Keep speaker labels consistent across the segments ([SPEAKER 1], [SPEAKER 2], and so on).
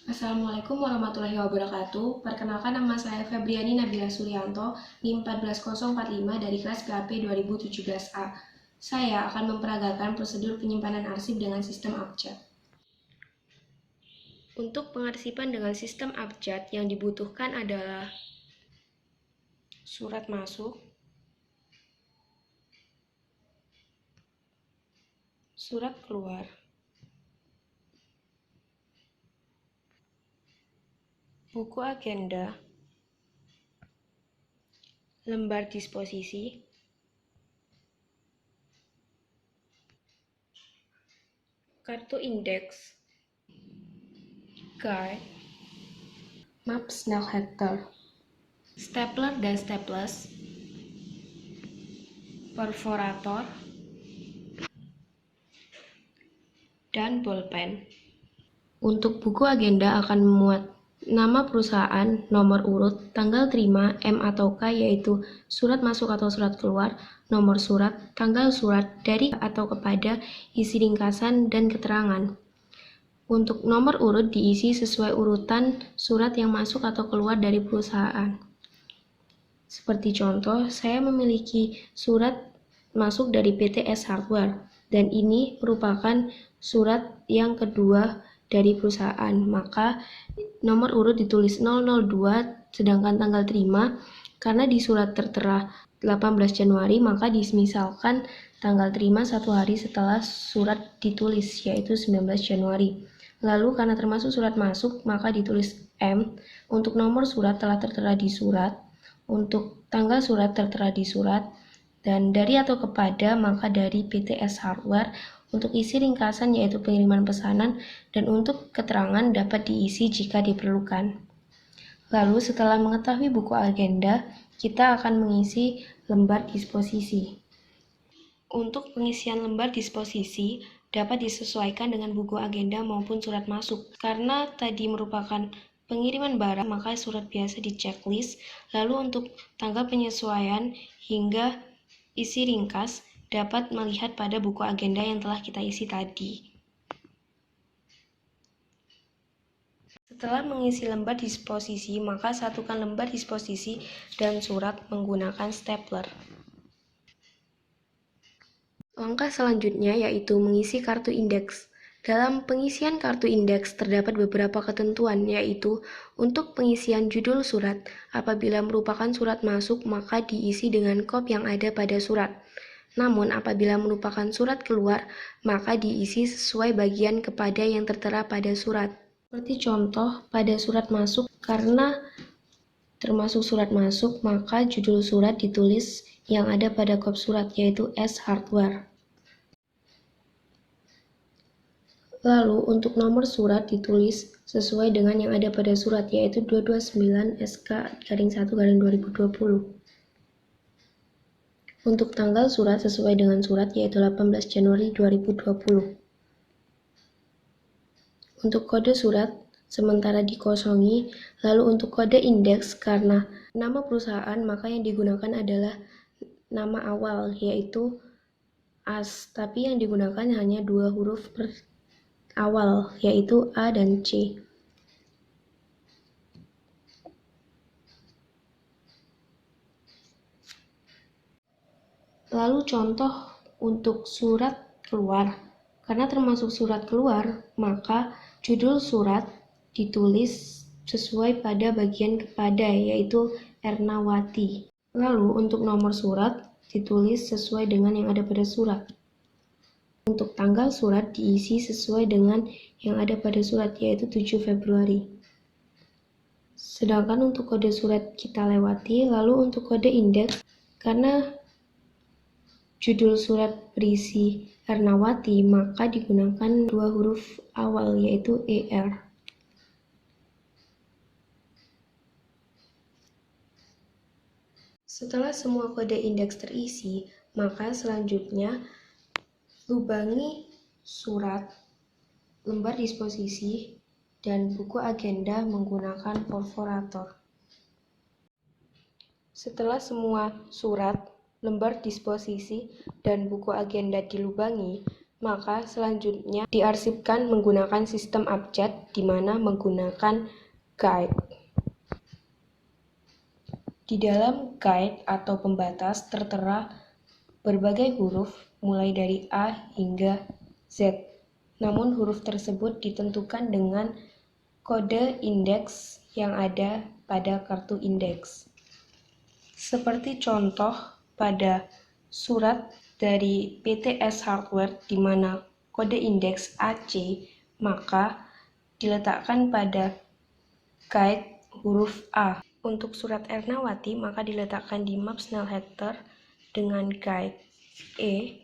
[SPEAKER 1] Assalamualaikum warahmatullahi wabarakatuh. Perkenalkan, nama saya Febriani Nabila Suryanto, NIM 14045 dari kelas PAP 2017A. Saya akan memperagakan prosedur penyimpanan arsip dengan sistem abjad. Untuk pengarsipan dengan sistem abjad yang dibutuhkan adalah surat masuk, surat keluar, buku agenda, lembar disposisi, kartu indeks, guide, map Snellhector, stapler dan staples, perforator, dan bolpen. Untuk buku agenda akan memuat nama perusahaan, nomor urut, tanggal terima, M atau K yaitu surat masuk atau surat keluar, nomor surat, tanggal surat, dari atau kepada, isi ringkasan, dan keterangan. Untuk nomor urut diisi sesuai urutan surat yang masuk atau keluar dari perusahaan. Seperti contoh, saya memiliki surat masuk dari PT S Hardware, dan ini merupakan surat yang kedua dari perusahaan, maka nomor urut ditulis 002, sedangkan tanggal terima, karena di surat tertera 18 Januari, maka dimisalkan tanggal terima satu hari setelah surat ditulis, yaitu 19 Januari. Lalu karena termasuk surat masuk, maka ditulis M. Untuk nomor surat telah tertera di surat, untuk tanggal surat tertera di surat, dan dari atau kepada maka dari PT S Hardware. Untuk isi ringkasan yaitu pengiriman pesanan, dan untuk keterangan dapat diisi jika diperlukan. Lalu setelah mengetahui buku agenda, kita akan mengisi lembar disposisi. Untuk pengisian lembar disposisi dapat disesuaikan dengan buku agenda maupun surat masuk. Karena tadi merupakan pengiriman barang, maka surat biasa di checklist. Lalu untuk tanggal penyesuaian hingga isi ringkas dapat melihat pada buku agenda yang telah kita isi tadi. Setelah mengisi lembar disposisi, maka satukan lembar disposisi dan surat menggunakan stapler. Langkah selanjutnya yaitu mengisi kartu indeks. Dalam pengisian kartu indeks terdapat beberapa ketentuan, yaitu untuk pengisian judul surat, apabila merupakan surat masuk maka diisi dengan kop yang ada pada surat. Namun apabila merupakan surat keluar, maka diisi sesuai bagian kepada yang tertera pada surat. Seperti contoh pada surat masuk, karena termasuk surat masuk, maka judul surat ditulis yang ada pada kop surat, yaitu S Hardware. Lalu untuk nomor surat ditulis sesuai dengan yang ada pada surat, yaitu 229 SK-1/2020. Untuk tanggal surat sesuai dengan surat, yaitu 18 Januari 2020. Untuk kode surat sementara dikosongi. Lalu untuk kode indeks, karena nama perusahaan maka yang digunakan adalah nama awal, yaitu AS, tapi yang digunakan hanya 2 huruf per awal, yaitu A dan C. Lalu contoh untuk surat keluar. Karena termasuk surat keluar, maka judul surat ditulis sesuai pada bagian kepada, yaitu Ernawati. Lalu untuk nomor surat ditulis sesuai dengan yang ada pada surat. Untuk tanggal surat diisi sesuai dengan yang ada pada surat, yaitu 7 Februari. Sedangkan untuk kode surat kita lewati. Lalu untuk kode indeks, karena judul surat berisi Ernawati, maka digunakan 2 huruf awal, yaitu ER. Setelah semua kode indeks terisi, maka selanjutnya lubangi surat, lembar disposisi, dan buku agenda menggunakan perforator. Setelah semua surat, lembar disposisi, dan buku agenda dilubangi, Maka selanjutnya diarsipkan menggunakan sistem abjad, di mana menggunakan guide. Di dalam guide atau pembatas tertera berbagai huruf mulai dari A hingga Z. Namun huruf tersebut ditentukan dengan kode indeks yang ada pada kartu indeks. Seperti contoh pada surat dari PTS Hardware di mana kode indeks AC, maka diletakkan pada guide huruf A. Untuk surat Ernawati, maka diletakkan di map Snell Hector dengan guide E.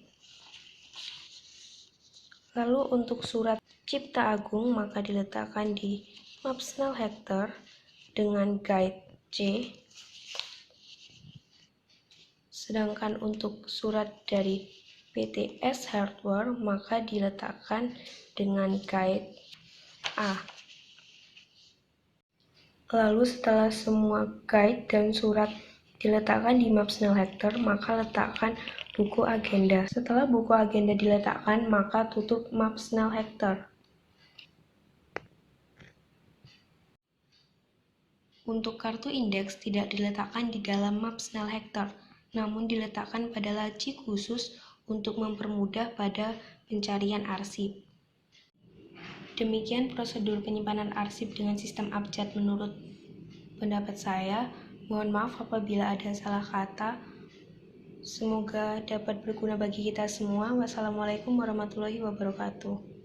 [SPEAKER 1] Lalu untuk surat Cipta Agung, maka diletakkan di map Snell Hector dengan guide C. Sedangkan untuk surat dari PTS Hardware, maka diletakkan dengan guide A. Lalu setelah semua guide dan surat diletakkan di map Snell Hector, maka letakkan buku agenda. Setelah buku agenda diletakkan, maka tutup map Snell Hector. Untuk kartu indeks tidak diletakkan di dalam map Snell Hector, namun diletakkan pada laci khusus untuk mempermudah pada pencarian arsip. Demikian prosedur penyimpanan arsip dengan sistem abjad menurut pendapat saya. Mohon maaf apabila ada salah kata. Semoga dapat berguna bagi kita semua. Wassalamualaikum warahmatullahi wabarakatuh.